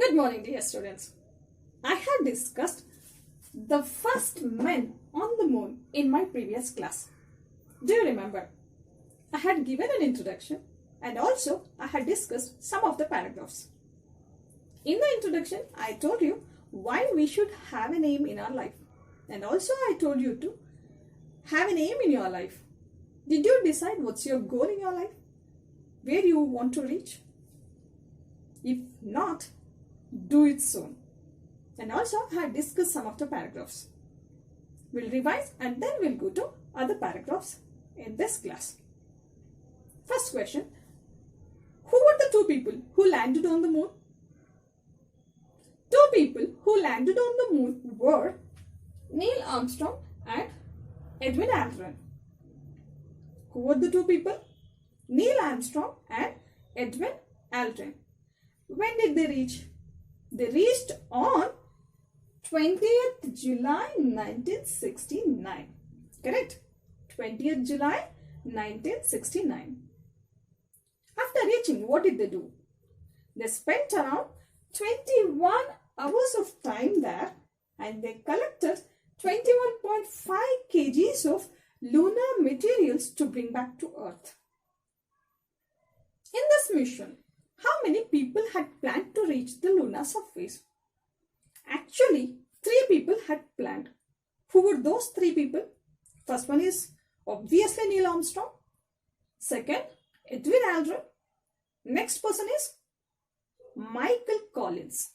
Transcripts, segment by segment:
Good morning, dear students. I had discussed the first men on the moon in my previous class. Do you remember? I had given an introduction and also I had discussed some of the paragraphs. In the introduction, I told you why we should have an aim in our life. And also I told you to have an aim in your life. Did you decide what's your goal in your life? Where you want to reach? If not, do it soon. And also I had discussed some of the paragraphs. We'll revise and then we'll go to other paragraphs in this class. First question. Who were the two people who landed on the moon? Two people who landed on the moon were Neil Armstrong and Edwin Aldrin. Who were the two people? Neil Armstrong and Edwin Aldrin. When did they reach? They reached on 20th July 1969. Correct? 20th July 1969. After reaching, what did they do? They spent around 21 hours of time there and they collected 21.5 kgs of lunar materials to bring back to Earth. In this mission, how many people had planned to reach the lunar surface? Actually, 3 people had planned. Who were those 3 people? First one is obviously Neil Armstrong. Second, Edwin Aldrin. Next person is Michael Collins.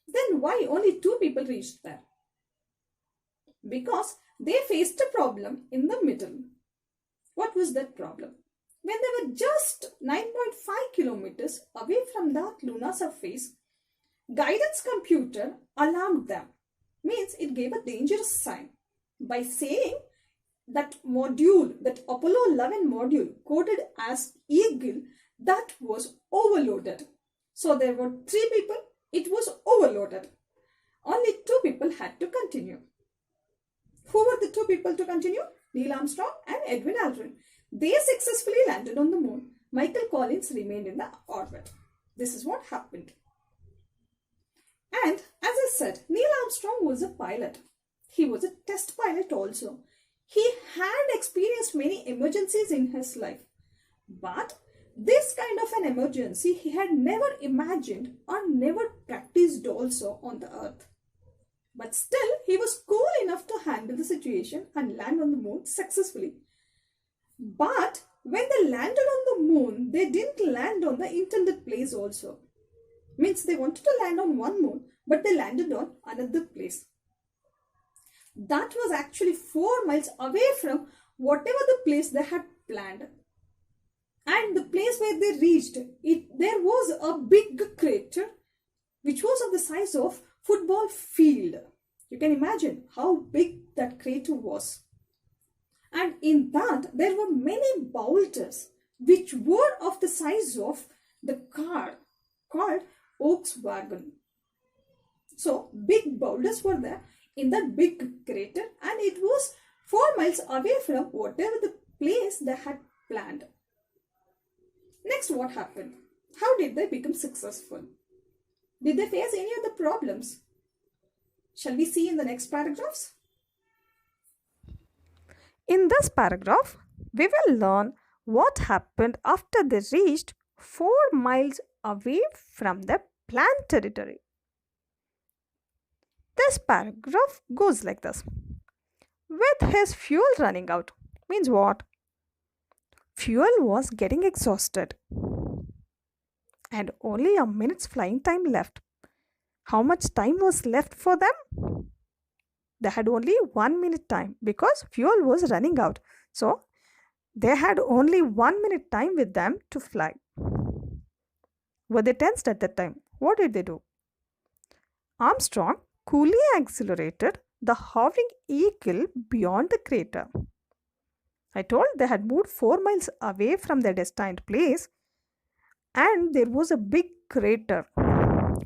Then why only 2 people reached there? Because they faced a problem in the middle. What was that problem? When they were just 9.5 kilometers away from the lunar surface, guidance computer alarmed them. Means it gave a dangerous sign by saying that module, that Apollo 11 module coded as Eagle, that was overloaded. So there were 3 people, it was overloaded. Only 2 people had to continue. Who were the 2 people to continue? Neil Armstrong and Edwin Aldrin. They successfully landed on the moon. Michael Collins remained in the orbit. This is what happened. And as I said, Neil Armstrong was a pilot. He was a test pilot also. He had experienced many emergencies in his life. But this kind of an emergency he had never imagined or never practiced also on the earth. But still, he was cool enough to handle the situation and land on the moon successfully. But when they landed on the moon, they didn't land on the intended place also. Means they wanted to land on one moon, but they landed on another place. That was actually 4 miles away from whatever the place they had planned. And the place where they reached, there was a big crater which was of the size of football field. You can imagine how big that crater was. And in that, there were many boulders which were of the size of the car called Volkswagen. So, big boulders were there in that big crater and it was 4 miles away from whatever the place they had planned. Next, what happened? How did they become successful? Did they face any of the problems? Shall we see in the next paragraphs? In this paragraph, we will learn what happened after they reached 4 miles away from the planned territory. This paragraph goes like this. With his fuel running out, means what? Fuel was getting exhausted and only a minute's flying time left. How much time was left for them? They had only 1 minute time because fuel was running out. So they had only 1 minute time with them to fly. Were they tensed at that time? What did they do? Armstrong coolly accelerated the hovering Eagle beyond the crater. I told they had moved 4 miles away from their destined place and there was a big crater.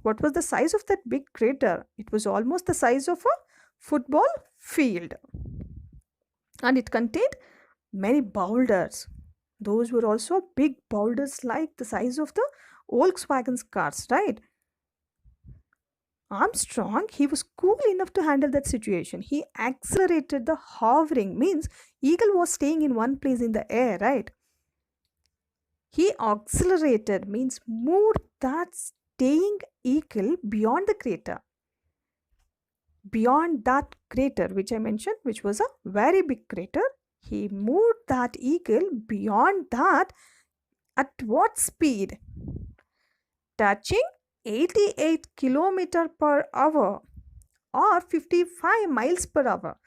What was the size of that big crater? It was almost the size of a football field and it contained many boulders. Those were also big boulders like the size of the Volkswagen's cars, right? Armstrong, he was cool enough to handle that situation. He accelerated the hovering, means eagle was staying in one place in the air, right? He accelerated, means moved that staying eagle beyond the crater. Beyond that crater, which I mentioned, which was a very big crater, he moved that eagle beyond that. At what speed? Touching 88 km per hour or 55 miles per hour.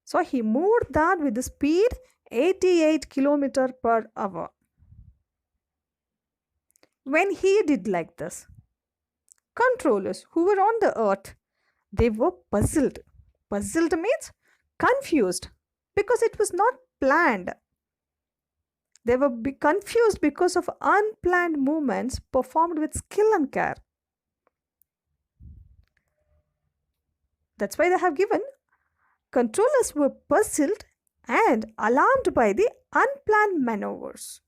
So he moved that with the speed 88 km per hour. When he did like this, controllers who were on the earth, they were puzzled. Puzzled means confused because it was not planned. They were confused because of unplanned movements performed with skill and care. That's why they have given controllers were puzzled and alarmed by the unplanned maneuvers.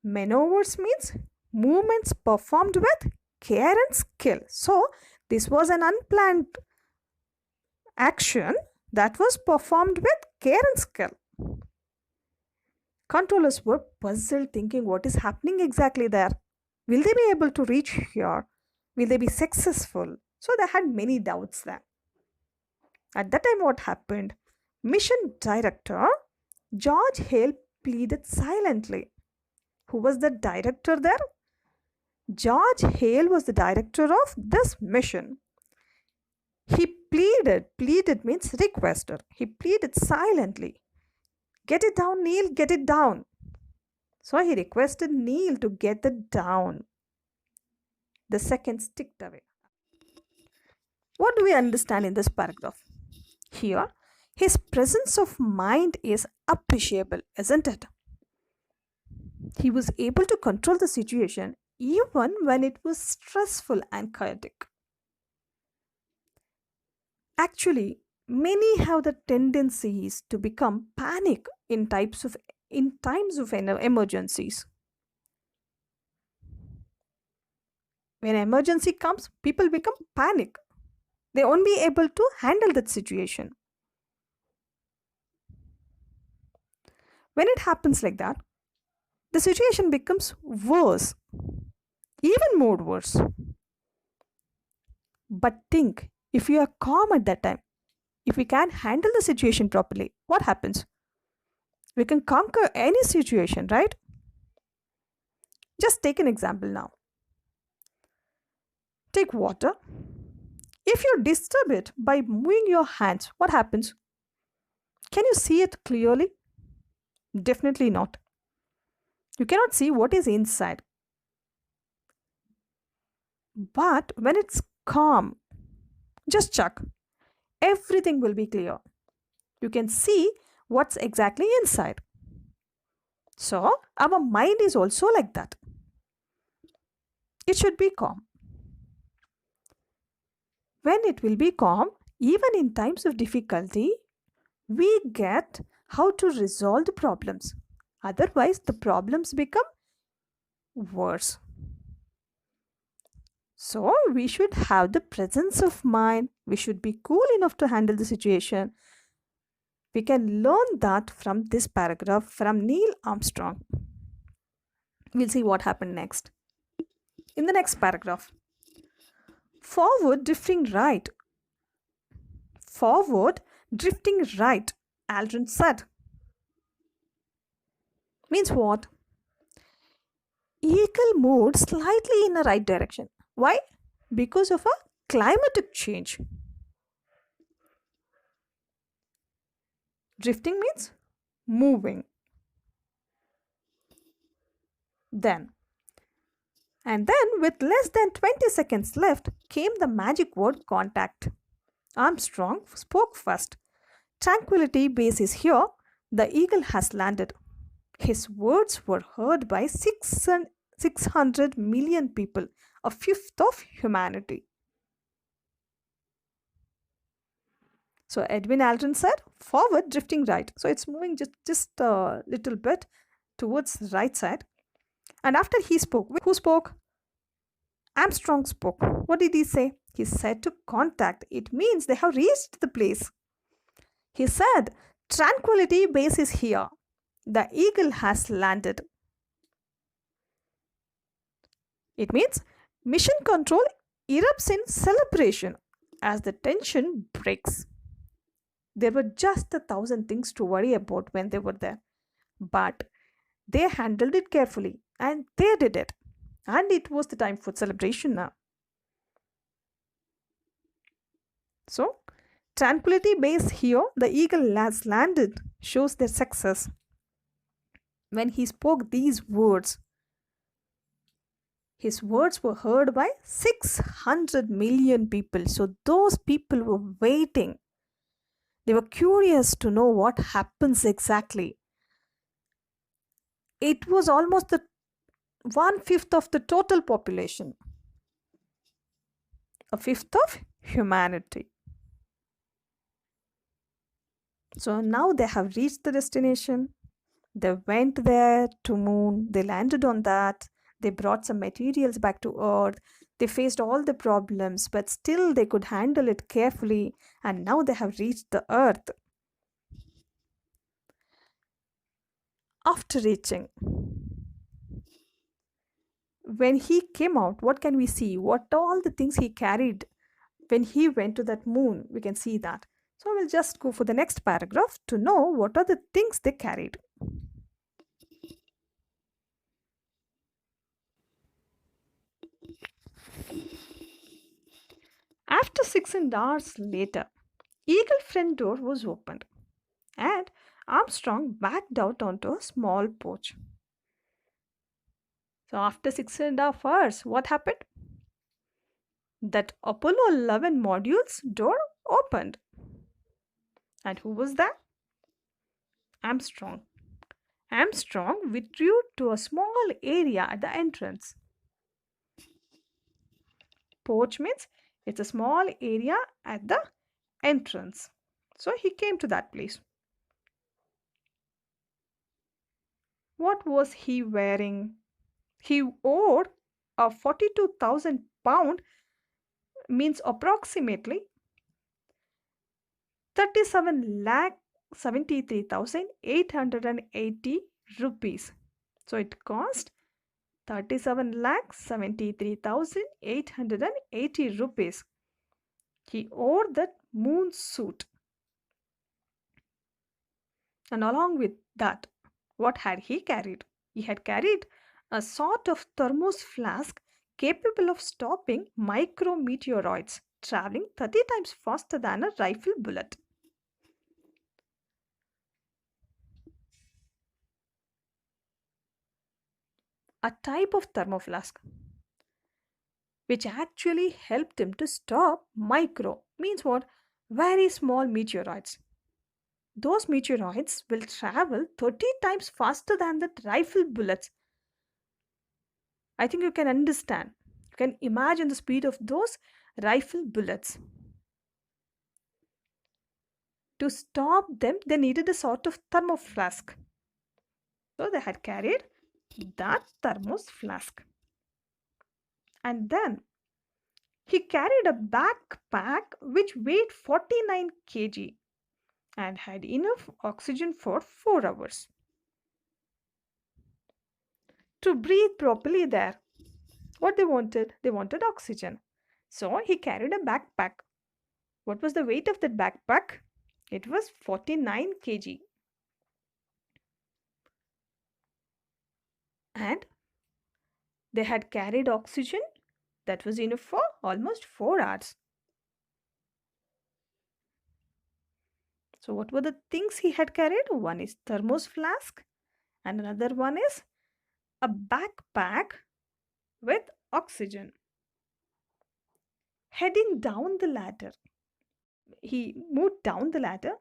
Maneuvers means movements performed with care and skill. So, this was an unplanned action that was performed with care and skill. Controllers were puzzled, thinking what is happening exactly there. Will they be able to reach here? Will they be successful? So they had many doubts there. At that time, what happened? Mission director George Hale pleaded silently. Who was the director there? George Hale was the director of this mission. He pleaded means requested. He pleaded silently. Get it down, Neil, get it down. So he requested Neil to get it down. The seconds ticked away. What do we understand in this paragraph? Here, his presence of mind is appreciable, isn't it? He was able to control the situation even when it was stressful and chaotic. Actually, many have the tendencies to become panic in times of emergencies. When emergency comes, people become panic. They won't be able to handle that situation. When it happens like that, the situation becomes worse, even more worse. But think, if we are calm at that time, if we can handle the situation properly, what happens? We can conquer any situation, right? Just take an example now. Take water. If you disturb it by moving your hands, what happens? Can you see it clearly? Definitely not. You cannot see what is inside. But when it's calm, just check. Everything will be clear. You can see what's exactly inside. So, our mind is also like that. It should be calm. When it will be calm, even in times of difficulty, we get how to resolve the problems. Otherwise, the problems become worse. So, we should have the presence of mind. We should be cool enough to handle the situation. We can learn that from this paragraph from Neil Armstrong. We'll see what happened next. In the next paragraph, forward drifting right. Forward drifting right, Aldrin said. Means what? Eagle moved slightly in a right direction. Why? Because of a climatic change. Drifting means moving. Then, with less than 20 seconds left, came the magic word contact. Armstrong spoke first. Tranquility Base is here. The eagle has landed. His words were heard by 600 million people, a fifth of humanity. So Edwin Aldrin said, forward drifting right. So it's moving just a little bit towards the right side. And after he spoke, who spoke? Armstrong spoke. What did he say? He said to contact. It means they have reached the place. He said, Tranquility Base is here. The Eagle has landed. It means mission control erupts in celebration as the tension breaks. There were just 1,000 things to worry about when they were there, but they handled it carefully and they did it. And it was the time for celebration now. So, Tranquility Base here, the Eagle has landed, shows their success. When he spoke these words, his words were heard by 600 million people. So, those people were waiting. They were curious to know what happens exactly. It was almost the 1/5 of the total population, a fifth of humanity. So now they have reached the destination. They went there to moon. They landed on that. They brought some materials back to Earth. They faced all the problems, but still they could handle it carefully. And now they have reached the Earth. After reaching, when he came out, what can we see? What all the things he carried when he went to that moon? We can see that. So we'll just go for the next paragraph to know what are the things they carried. After 6 hours later, Eagle front door was opened and Armstrong backed out onto a small porch. So after 6.5 hours, what happened? That Apollo 11 module's door opened. And who was that? Armstrong. Armstrong withdrew to a small area at the entrance. Porch means it's a small area at the entrance. So he came to that place. What was he wearing? He wore a 42,000 pound, means approximately 37,73,880 rupees. So it cost 37,73,880 rupees. He wore that moon suit. And along with that, what had he carried? He had carried a sort of thermos flask capable of stopping micrometeoroids traveling 30 times faster than a rifle bullet. A type of thermoflask which actually helped him to stop micro, means what? Very small meteoroids. Those meteoroids will travel 30 times faster than the rifle bullets. I think you can understand. You can imagine the speed of those rifle bullets. To stop them, they needed a sort of thermos flask. So they had carried that thermos flask. And then he carried a backpack which weighed 49 kg and had enough oxygen for 4 hours. To breathe properly there, what they wanted? They wanted oxygen. So he carried a backpack. What was the weight of that backpack? It was 49 kg. And they had carried oxygen that was enough for almost 4 hours. So what were the things he had carried? One is thermos flask and another one is a backpack with oxygen. Heading down the ladder, he moved down the ladder.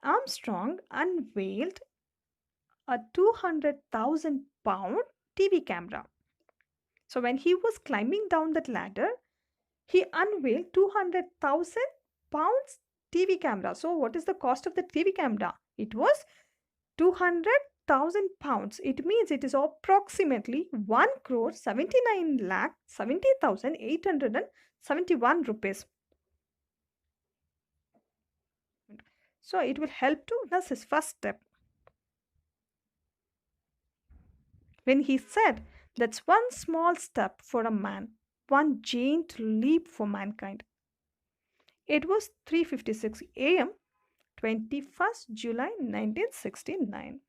Armstrong unveiled a 200,000 pound TV camera. So when he was climbing down that ladder, he unveiled 200,000 pounds TV camera. So what is the cost of the TV camera? It was 200 £100,000, it means it is approximately 1 crore 79 lakh 70,871 rupees. So it will help to, that's his first step. When he said, that's one small step for a man, one giant leap for mankind. It was 3:56 a.m., 21st July 1969.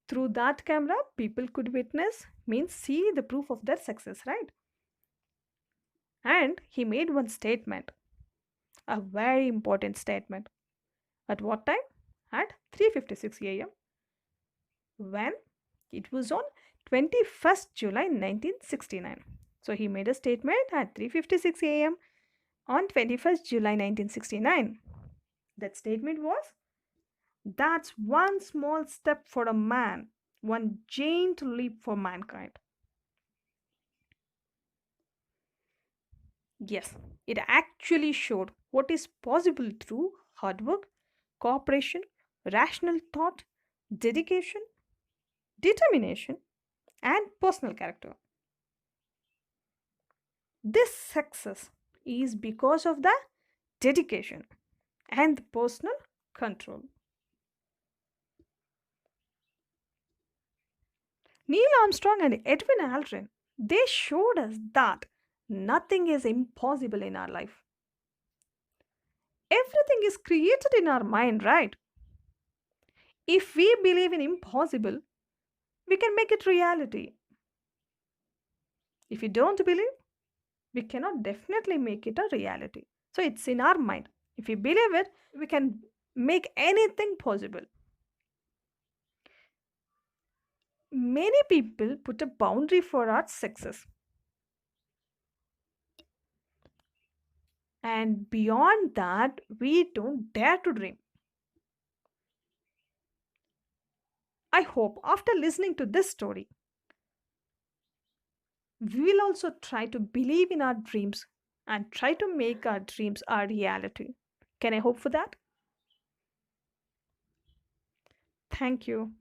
Through that camera, people could witness, means see the proof of their success, right? And he made one statement, a very important statement. At what time? At 3:56 a.m. when it was on 21st July 1969. So he made a statement at 3:56 a.m. on 21st July 1969. That statement was, that's one small step for a man, one giant leap for mankind. Yes, it actually showed what is possible through hard work, cooperation, rational thought, dedication, determination, and personal character. This success is because of the dedication and the personal control. Neil Armstrong and Edwin Aldrin, they showed us that nothing is impossible in our life. Everything is created in our mind, right? If we believe in impossible, we can make it reality. If we don't believe, we cannot definitely make it a reality. So it's in our mind. If we believe it, we can make anything possible. Many people put a boundary for our success. And beyond that, we don't dare to dream. I hope after listening to this story, we will also try to believe in our dreams and try to make our dreams our reality. Can I hope for that? Thank you.